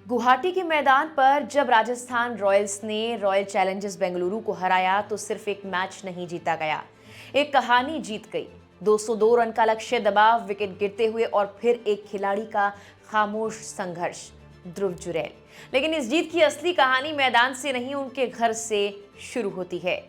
गुवाहाटी के मैदान पर जब राजस्थान रॉयल्स ने रॉयल चैलेंजर्स बेंगलुरु को हराया तो सिर्फ एक मैच नहीं जीता गया, एक कहानी जीत गई। 202 रन का लक्ष्य दबाव, विकेट गिरते हुए और फिर एक खिलाड़ी का खामोश संघर्ष, ध्रुव जुरैल। लेकिन इस जीत की असली कहानी मैदान से नहीं, उनके घर से शुरू होती है।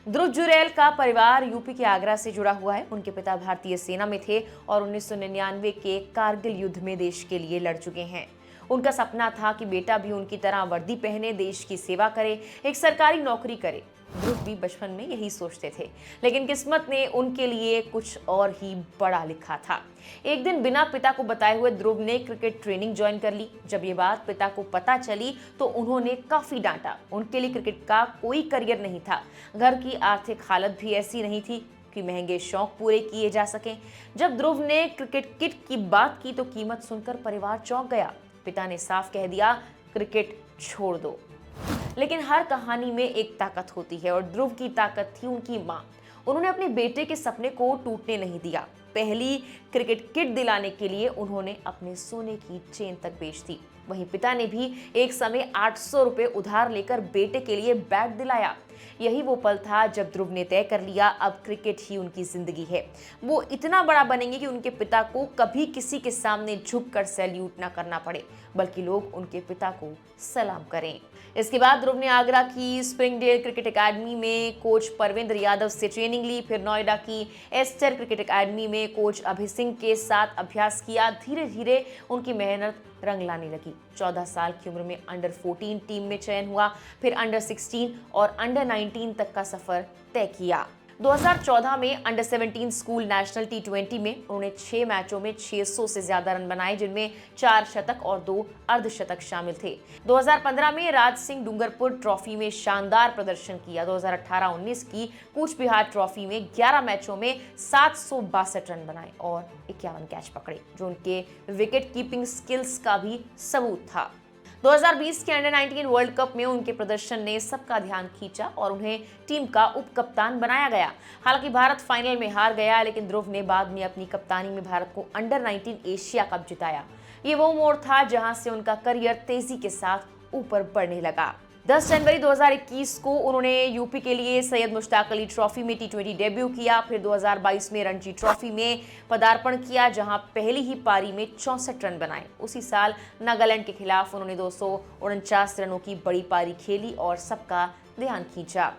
ध्रुव जुरैल का परिवार यूपी के आगरा से जुड़ा हुआ है। उनके पिता भारतीय सेना में थे और 1999 के कारगिल युद्ध में देश के लिए लड़ चुके हैं। उनका सपना था कि बेटा भी उनकी तरह वर्दी पहने, देश की सेवा करे, एक सरकारी नौकरी करे। ध्रुव भी बचपन में यही सोचते थे, लेकिन किस्मत ने उनके लिए कुछ और ही बड़ा लिखा था। एक दिन बिना पिता को बताए हुए ध्रुव ने क्रिकेट ट्रेनिंग ज्वाइन कर ली। जब ये बात पिता को पता चली तो उन्होंने काफी डांटा। उनके लिए क्रिकेट का कोई करियर नहीं था। घर की आर्थिक हालत भी ऐसी नहीं थी कि महंगे शौक पूरे किए जा सकें। जब ध्रुव ने क्रिकेट किट की बात की तो कीमत सुनकर परिवार चौंक गया। पिता ने साफ कह दिया, क्रिकेट छोड़ दो। लेकिन हर कहानी में एक ताकत होती है और ध्रुव की ताकत थी उनकी मां। उन्होंने अपने बेटे के सपने को टूटने नहीं दिया। पहली क्रिकेट किट दिलाने के लिए उन्होंने अपने सोने की चेन तक बेच दी। वहीं पिता ने भी एक समय 800 रुपए उधार लेकर बेटे के लिए बैट दिलाया। यही वो पल था जब ध्रुव ने तय कर लिया, अब क्रिकेट ही उनकी जिंदगी है। वो इतना बड़ा बनेंगे कि उनके पिता को कभी किसी के सामने झुककर सैल्यूट ना करना पड़े, बल्कि लोग उनके पिता को सलाम करें। इसके बाद ध्रुव ने आगरा की स्प्रिंगडेल क्रिकेट एकेडमी में कोच परवेंद्र यादव से ट्रेनिंग ली। फिर नोएडा की एस्टर क्रिकेट एकेडमी में कोच अभय सिंह के साथ अभ्यास किया। धीरे धीरे उनकी मेहनत रंग लाने लगी। 14 साल की उम्र में अंडर 14 टीम में चयन हुआ, फिर अंडर 16 और अंडर 19 तक का सफर तय किया। 2014 में अंडर 17 स्कूल नेशनल T20 में उन्होंने 6 मैचों में 600 से ज्यादा रन बनाए, जिनमें 4 शतक और 2 अर्धशतक शामिल थे। 2015 में राज सिंह डूंगरपुर ट्रॉफी में शानदार प्रदर्शन किया। 2018-19 की कूच बिहार ट्रॉफी में 11 मैचों में 762 रन बनाए और 51 कैच पकड़े, जो उनके विकेट कीपिंग स्किल्स का भी सबूत था। 2020 के अंडर 19 वर्ल्ड कप में उनके प्रदर्शन ने सबका ध्यान खींचा और उन्हें टीम का उप कप्तान बनाया गया। हालांकि भारत फाइनल में हार गया, लेकिन ध्रुव ने बाद में अपनी कप्तानी में भारत को अंडर 19 एशिया कप जिताया। ये वो मोड़ था जहां से उनका करियर तेजी के साथ ऊपर बढ़ने लगा। 10 जनवरी 2021 को उन्होंने यूपी के लिए सैयद मुश्ताक अली ट्रॉफी में T20 डेब्यू किया। फिर 2022 में रणजी ट्रॉफी में पदार्पण किया, जहां पहली ही पारी में 64 रन बनाए। उसी साल नागालैंड के खिलाफ उन्होंने 249 रनों की बड़ी पारी खेली और सबका ध्यान खींचा।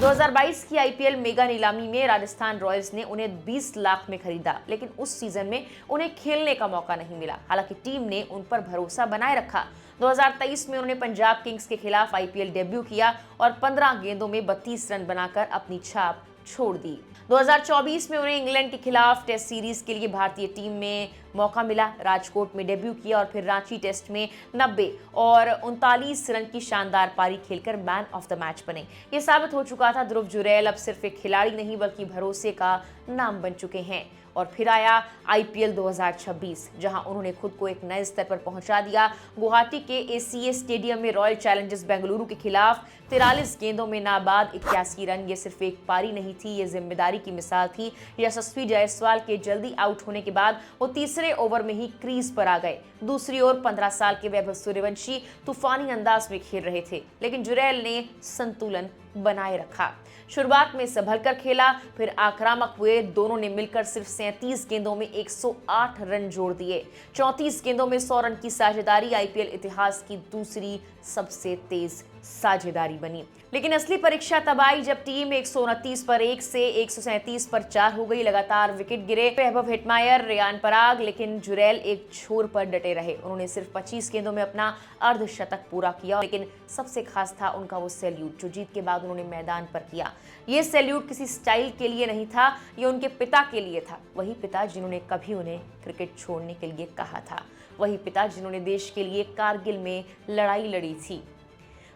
2022 की IPL मेगा नीलामी में राजस्थान रॉयल्स ने उन्हें 20 लाख में खरीदा, लेकिन उस सीजन में उन्हें खेलने का मौका नहीं मिला। हालांकि टीम ने उन पर भरोसा बनाए रखा। 2023 में उन्होंने पंजाब किंग्स के खिलाफ IPL डेब्यू किया और 15 गेंदों में 32 रन बनाकर अपनी छाप छोड़ दी। 2024 में उन्हें इंग्लैंड के खिलाफ टेस्ट सीरीज के लिए भारतीय टीम में मौका मिला। राजकोट में डेब्यू किया और फिर रांची टेस्ट में 90 और 39 रन की शानदार पारी खेलकर मैन ऑफ द मैच बने। ये साबित हो चुका था, ध्रुव जुरैल अब सिर्फ एक खिलाड़ी नहीं बल्कि भरोसे का नाम बन चुके हैं। और फिर आया IPL 2026, जहां उन्होंने खुद को एक नए स्तर पर पहुंचा दिया। गुवाहाटी के ACA स्टेडियम में रॉयल चैलेंजर्स बेंगलुरु के खिलाफ 43 गेंदों में नाबाद 81 रन। ये सिर्फ एक पारी नहीं थी, ये जिम्मेदारी की मिसाल थी। यशस्वी जायसवाल के जल्दी आउट होने के बाद वो तीसरे ओवर में ही क्रीज पर आ गए। दूसरी ओर 15 साल के वैभव सूर्यवंशी तूफानी अंदाज में खेल रहे थे, लेकिन जुरैल ने संतुलन बनाए रखा। शुरुआत में संभल कर खेला, फिर आक्रामक हुए। दोनों ने मिलकर सिर्फ 37 गेंदों में 108 रन जोड़ दिए। 34 गेंदों में 100 रन की साझेदारी IPL इतिहास की दूसरी सबसे तेज साझेदारी बनी। लेकिन असली परीक्षा तब आई जब टीम 129 पर 1 से 137 पर 4 हो गई। लगातार विकेट गिरे, वैभव हिटमायर, रेयान पराग, लेकिन जुरैल एक छोर पर डटे रहे। उन्होंने सिर्फ 25 गेंदों में अपना अर्धशतक पूरा किया, लेकिन सबसे खास था उनका वो सैल्यूट जो जीत के बाद उन्होंने मैदान पर किया। ये सैल्यूट किसी स्टाइल के लिए नहीं था, ये उनके पिता के लिए था। वही पिता जिन्होंने कभी उन्हें क्रिकेट छोड़ने के लिए कहा था, वही पिता जिन्होंने देश के लिए कारगिल में लड़ाई लड़ी थी।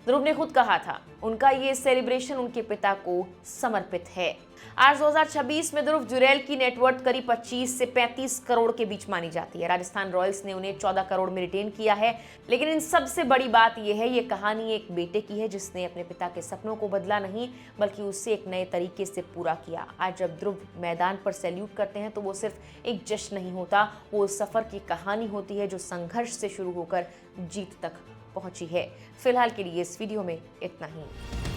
ध्रुव ने खुद कहा था, उनका ये सेलिब्रेशन उनके पिता को समर्पित है। आज 2026 में ध्रुव जुरैल की नेटवर्थ करीब 25 से 35 करोड़ के बीच मानी जाती है। राजस्थान रॉयल्स ने उन्हें 14 करोड़ में रिटेन किया है। लेकिन इन सबसे बड़ी बात यह है, ये कहानी एक बेटे की है जिसने अपने पिता के सपनों को बदला नहीं, बल्कि उसे एक नए तरीके से पूरा किया। आज जब ध्रुव मैदान पर सैल्यूट करते हैं तो वो सिर्फ एक जश्न नहीं होता, वो उस सफर की कहानी होती है जो संघर्ष से शुरू होकर जीत तक पहुंची है। फिलहाल के लिए इस वीडियो में इतना ही।